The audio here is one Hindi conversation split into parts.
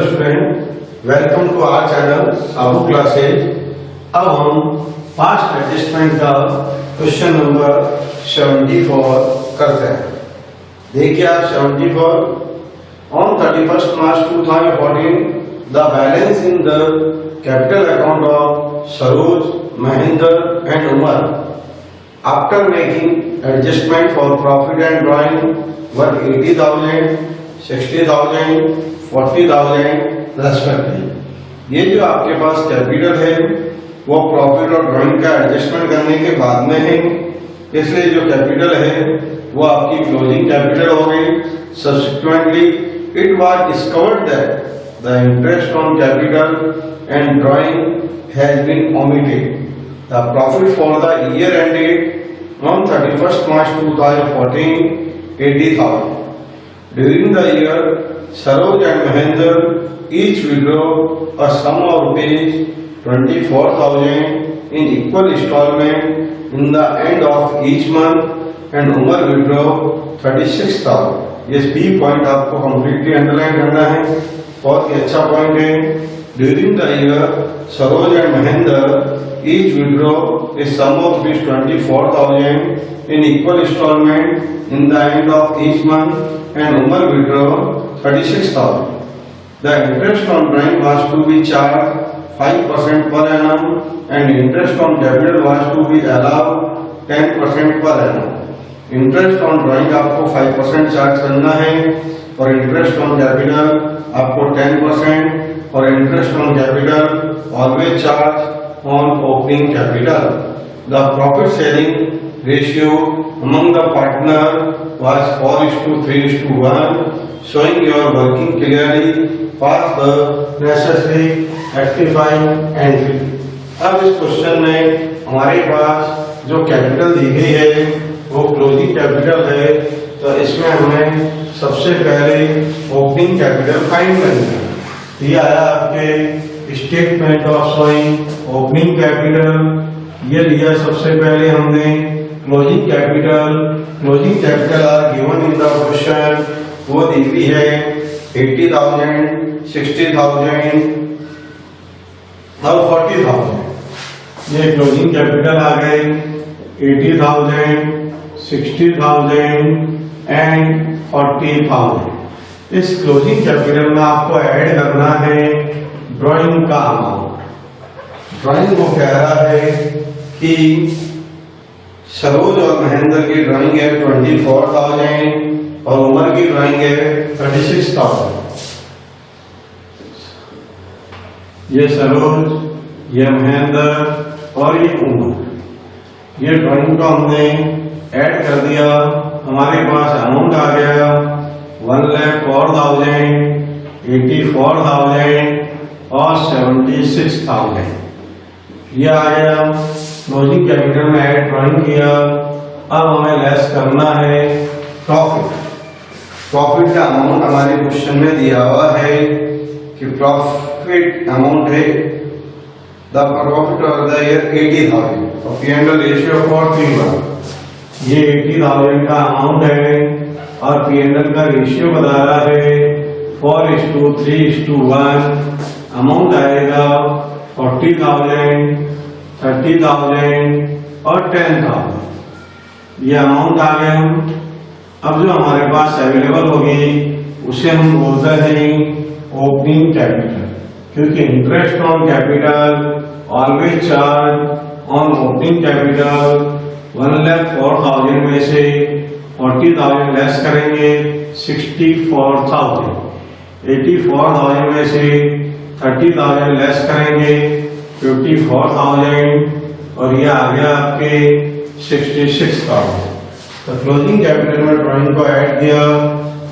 Student, welcome to our channel Sabu classes. अब हम पास्ट एडजस्टमेंट का क्वेश्चन नंबर 74 करते हैं। देखिए आप 74, on 31st March 2014 the balance in the capital account of Saroj, Mahendra and Umar after making adjustment for profit and drawing were 80,000, 60,000, 40,000 respectively. ये जो आपके पास कैपिटल है वो प्रॉफिट और ड्राइंग का एडजस्टमेंट करने के बाद में है, इसलिए जो कैपिटल है वो आपकी क्लोजिंग कैपिटल हो गई। Subsequently it was discovered that the interest on capital and drawing has been omitted. The profit for the year ended on 31st March 2014 80,000. During the year, Saroj and Mahendra each withdraw a sum of rupees 24,000 in equal installment in the end of each month, and Umar withdraw 36,000. ये B पॉइंट आपको कम्प्लीटली अंडरलाइन करना है, बहुत ही अच्छा पॉइंट है। During the year, Saroj and Mahendra each withdraw a sum of rupees 24,000 in equal installment in the end of each month, and Umar withdraw 36,000. The interest on drawing was to be charged 5% per annum, and interest on capital was to be allowed 10% per annum. Interest on drawing आपको 5% चार्ज करना है और इंटरेस्ट ऑन कैपिटल आपको 10%, और interest on capital always charge on opening capital. The profit sharing ratio among the partner was 4:3:1, showing your working clearly past the necessary rectifying entry। अब इस क्वेश्चन में हमारे पास जो कैपिटल दी गई है वो क्लोजिंग कैपिटल है, तो इसमें हमें सबसे पहले ओपनिंग कैपिटल फाइंड करना है। ये आया आपके statement of showing opening capital, ये लिया सबसे पहले हमने closing capital R given in the question, वो दी हुई है 80,000, 60,000 और 40,000। ये क्लोजिंग कैपिटल आ गए 80,000, 60,000 एंड 40,000। इस क्लोजिंग कैपिटल में आपको ऐड करना है ड्राइंग का अमाउंट। ड्राइंग को कह रहा है कि सरोज और महेंद्र की ड्राइंग है 24,000 और उमर की ड्राइंग है 36,000। ये सरोज, ये महेंद्र और ये उमर, ये ड्राइंग को हमने ऐड कर दिया, हमारे पास अमाउंट आ गया 1,04,000, 84,000 और 76,000। ये आ गया क्लोजिंग कैपिटल में ऐड ड्राइंग किया। अब हमें लेस करना है प्रॉफिट का अमाउंट हमारे क्वेश्चन में दिया हुआ है कि प्रॉफिट अमाउंट है the profit of the year 80,000 और P&L रेशियो 4:1। ये 80,000 का अमाउंट है और P&L का रेशियो बता रहा है 4:3:1। अमाउंट आएगा 40,000, 30,000 और 10,000। ये अमाउंट आ गया। अब जो हमारे पास अवेलेबल होगी उसे हम बोलते हैं ओपनिंग कैपिटल, क्योंकि interest on capital always charge on opening capital. 1,04,000 में से 40,000 लेस करेंगे 64,000, 84,000 में से 30,000 लेस करेंगे 54,000 और ये आ गया आपके 66,000। तो क्लोजिंग कैपिटल में ड्राइंग को ऐड किया,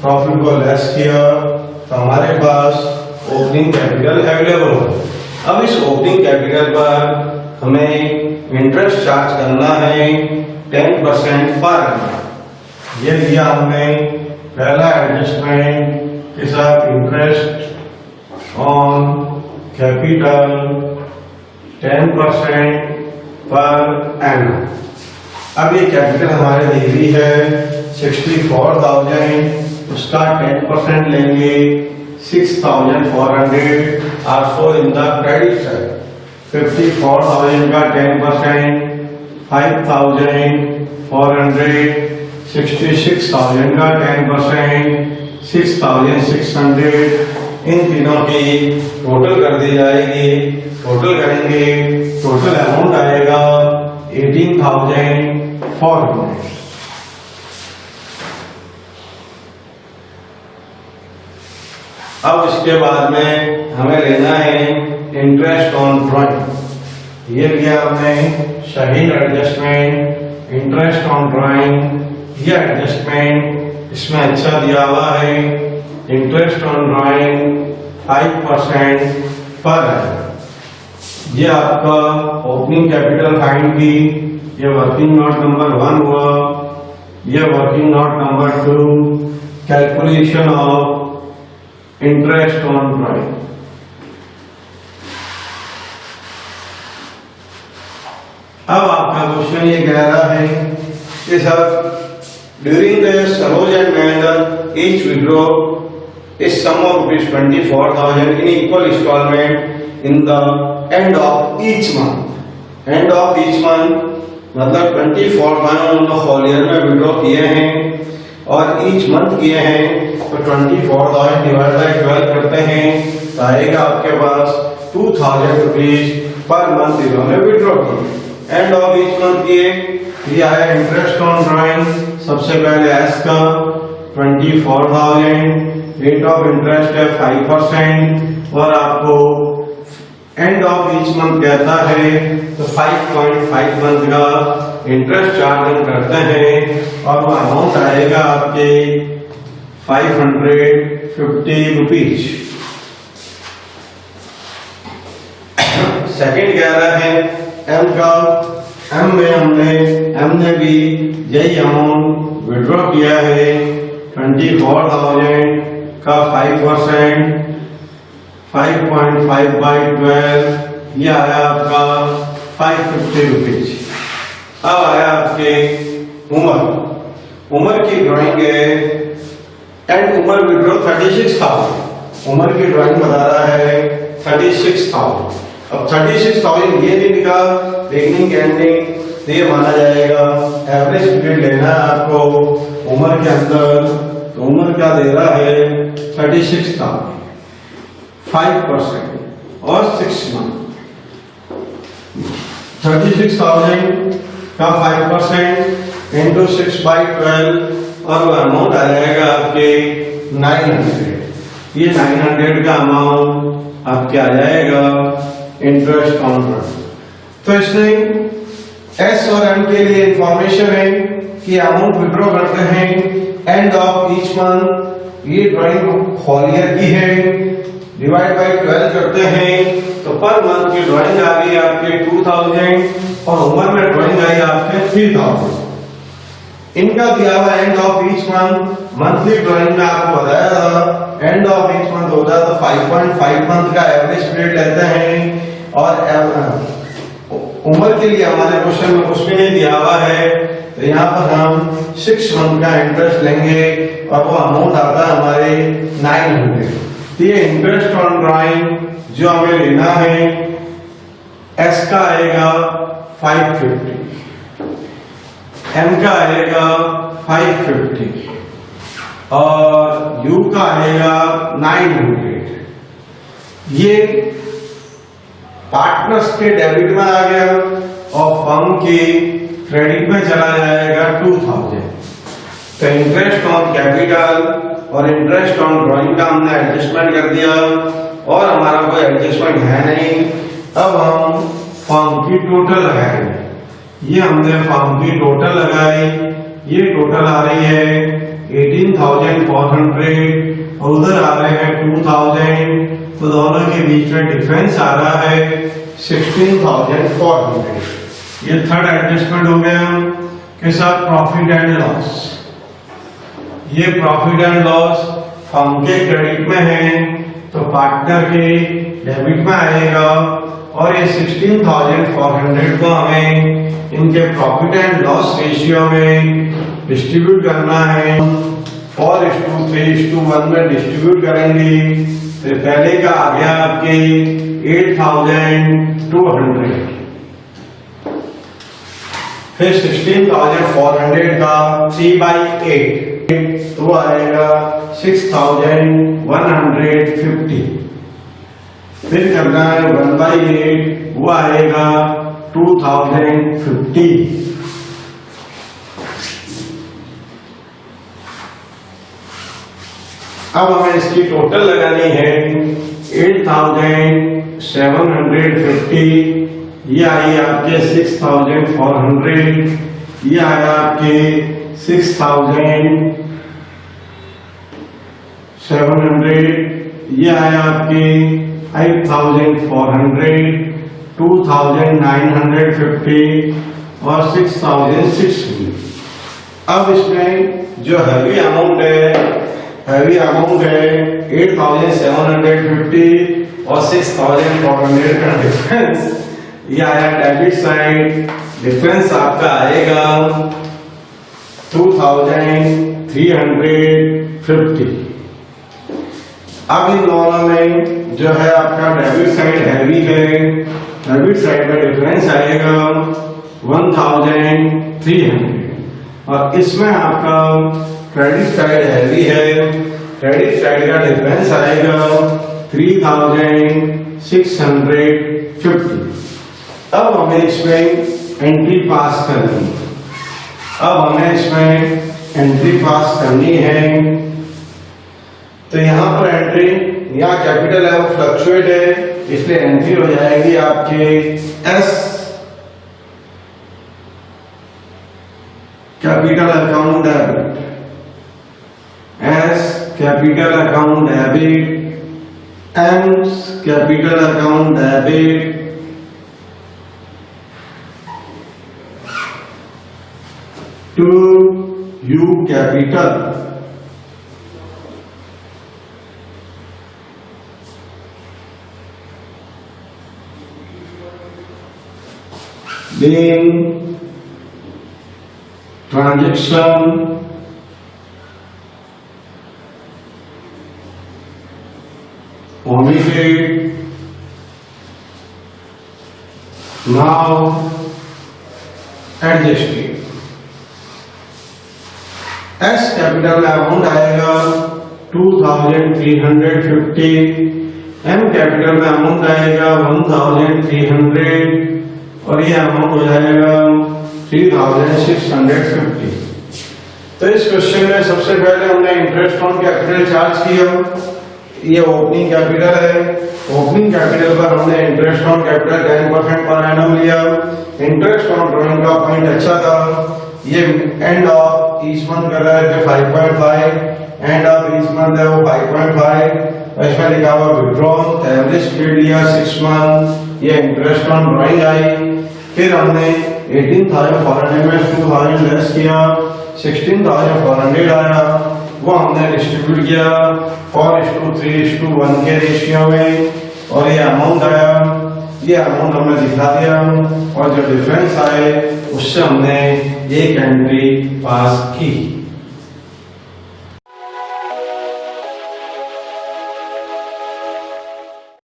प्रॉफिट को लेस किया, तो हमारे पास ओपनिंग कैपिटल अवेलेबल हो। अब इस ओपनिंग कैपिटल पर हमें इंटरेस्ट चार्ज करना है 10% पर annum। ये लिया हमने पहला एडजस्टमेंट के साथ इंटरेस्ट ऑन कैपिटल 10% पर annum। अब ये कैपिटल हमारे दी हुई है 64,000, उसका 10% लेंगे 6,400 are shown in the credit side. 54,000 का 10%, 5,400, 66,000 का 10%, 6,600, इन तीनों की टोटल कर दी जाएगी। टोटल करेंगे, टोटल अमाउंट आएगा 18,400। अब इसके बाद में हमें लेना है इंटरेस्ट ऑन ड्राइंग। ये लिया हमने शहीद एडजस्टमेंट, इंटरेस्ट ऑन ड्राइंग। ये एडजस्टमेंट इसमें अच्छा दिया हुआ है। इंटरेस्ट ऑन ड्राइंग 5% पर है। ये आपका ओपनिंग कैपिटल फाइंड की, ये वर्किंग नोट नंबर 1 हुआ, ये working note number 2, calculation of interest on drawing. अब आपका क्वेश्चन ये कह रहा है कि sir during the Saroj and Mahendra each withdraw इस sum of ₹24,000 in equal installment in the end of each month. End of each month मतलब 24,000 होल ईयर में विड्रॉ किए हैं और ईच मंथ किए हैं, तो 24,000 डिवाइड बाय 12 करते हैं तो आएगा आपके पास 2,000 रुपीज पर मंथ इन्होंने विड्रॉ किए। एंड ऑफ ईच मंथ किए, ये आया इंटरेस्ट ऑन ड्राइंग। सबसे पहले एस का 24,000, रेट ऑफ इंटरेस्ट है 5% और आपको एंड ऑफ ईच मंथ कहता है तो 5.5 मंथ का इंटरेस्ट चार्ज करते हैं और वो अमाउंट आएगा आपके 550 रुपीज। सेकंड कह रहा है एम का। एम में हमने भी यही अमाउंट विड्रॉ किया है 24,000 का 5%, 5.5 बाई 12, ये आया आपका 550 रुपीज। अब आया आपके उम्र की ड्राइंग है एंड उम्र विड्रॉ 36,000। उम्र की ड्राइंग बता रहा है 36,000। अब 36,000 ये नहीं लिखा बिगनिंग एंडिंग, तो ये माना जाएगा एवरेज पीरियड लेना है आपको उम्र के अंदर। तो उम्र क्या दे रहा है 36,000, 5% और 6 मंथ। 36,000 का 5% इंटू 6/12 और वो अमाउंट आ जाएगा आपके 900। ये 900 का अमाउंट आपके आ जाएगा इंटरेस्ट ऑन ड्राइंग। तो इसमें एस और एम के लिए इंफॉर्मेशन है कि अमाउंट विड्रॉ करते हैं एंड ऑफ ईच मंथ। ये ड्राइंग होल ईयर की है, डिवाइड बाय 12 करते हैं तो पर मंथ की ड्राइंग आ गई आपके 2,000 और उम्र में ड्राइंग आई आपके 3,000। इनका दिया हुआ and of each month, monthly drawing में आपको बताया था एंड ऑफ ईच मंथ होता है तो 5.5 मंथ का एवरेज पीरियड लेते हैं और उम्र के लिए हमारे क्वेश्चन में कुछ भी नहीं दिया हुआ है, तो यहाँ पर हम 6 मंथ का इंटरेस्ट लेंगे और वो अमाउंट आता है हमारे 900। तो ये इंटरेस्ट ऑन ड्राइंग जो हमें लेना है एस का आएगा 550, एम का आएगा 550 और यू का आएगा 900। ये पार्टनर्स के डेबिट में आ गया और फर्म के क्रेडिट में चला जाएगा 2,000। तो इंटरेस्ट ऑन कैपिटल और इंटरेस्ट ऑन ड्राइंग का हमने एडजस्टमेंट कर दिया और हमारा कोई एडजस्टमेंट है नहीं। अब हम फर्म की टोटल लगाएंगे। ये हमने फर्म की टोटल लगाई, ये टोटल आ रही है 18,400 और उधर आ रहे हैं 2,000, तो दोनों के बीच में डिफरेंस आ रहा है 16,400। ये थर्ड एडजस्टमेंट हो गया के साथ प्रॉफिट एंड लॉस। ये प्रॉफिट एंड लॉस फर्म के क्रेडिट में है तो पार्टनर के डेबिट में आएगा और ये 16,400 को हमें इनके प्रॉफिट एंड लॉस रेशियो में डिस्ट्रीब्यूट करना है 4:3:1 में डिस्ट्रीब्यूट करेंगे तो पहले का आ गया आपके 8,200, फिर 16,400 का 3/8 तो आएगा 6,150, फिर करना है 1/8 वो आएगा 2,050। अब हमें इसकी टोटल लगानी है 8,750, ये आई आपके 6,400, ये आया आपके 6,700, ये आया आपके 5,400, 2,950 और 6,600। अब इसमें जो हैवी अमाउंट है 8,750 और 6,400 का डिफरेंस, ये आया डेबिट साइड, डिफरेंस आपका आएगा 2,350। अब इन दोनों में जो है आपका डेबिट साइड हैवी है, डेबिट साइड का डिफरेंस आएगा 1,300 और इसमें आपका क्रेडिट साइड हैवी है, क्रेडिट साइड का डिफरेंस आएगा 3,650। अब हमें इसमें एंट्री पास करनी है, तो यहाँ पर एंट्री, यहाँ कैपिटल है वो फ्लक्चुएट है, इसलिए एंट्री हो जाएगी आपके S capital account debit, S capital account debit, M capital account debit, to U capital, being transaction omitted, now adjusted। S capital amount आएगा 2,350, एम कैपिटल में अमाउंट आएगा 1,300 और ये अमाउंट हो जाएगा 3,650। तो इस क्वेश्चन में सबसे पहले हमने इंटरेस्ट ऑन कैपिटल चार्ज किया, ये ओपनिंग कैपिटल है, ओपनिंग कैपिटल पर हमने interest on capital 10% per annum लिया। इंटरेस्ट ऑन ड्रॉइंग का पॉइंट अच्छा था, ये एंड ऑफ ईच मंथ कर रहा है 5.5, एंड ऑफ ईच मंथ है वो 5.5, इसमें लिखा हुआ विड्रॉल, एवरेज पीरियड लिया 6 मंथ, ये इंटरेस्ट ऑन ड्रॉइंग आई। फिर हमने 18,400 में 2,000 लेस किया, 16,400 आया, वो हमने डिस्ट्रीब्यूट किया 4:3:1 के रेशियो में और ये अमाउंट आया, ये अमाउंट हमने दिखा दिया और जो डिफरेंस आए उससे हमने एक एंट्री पास की।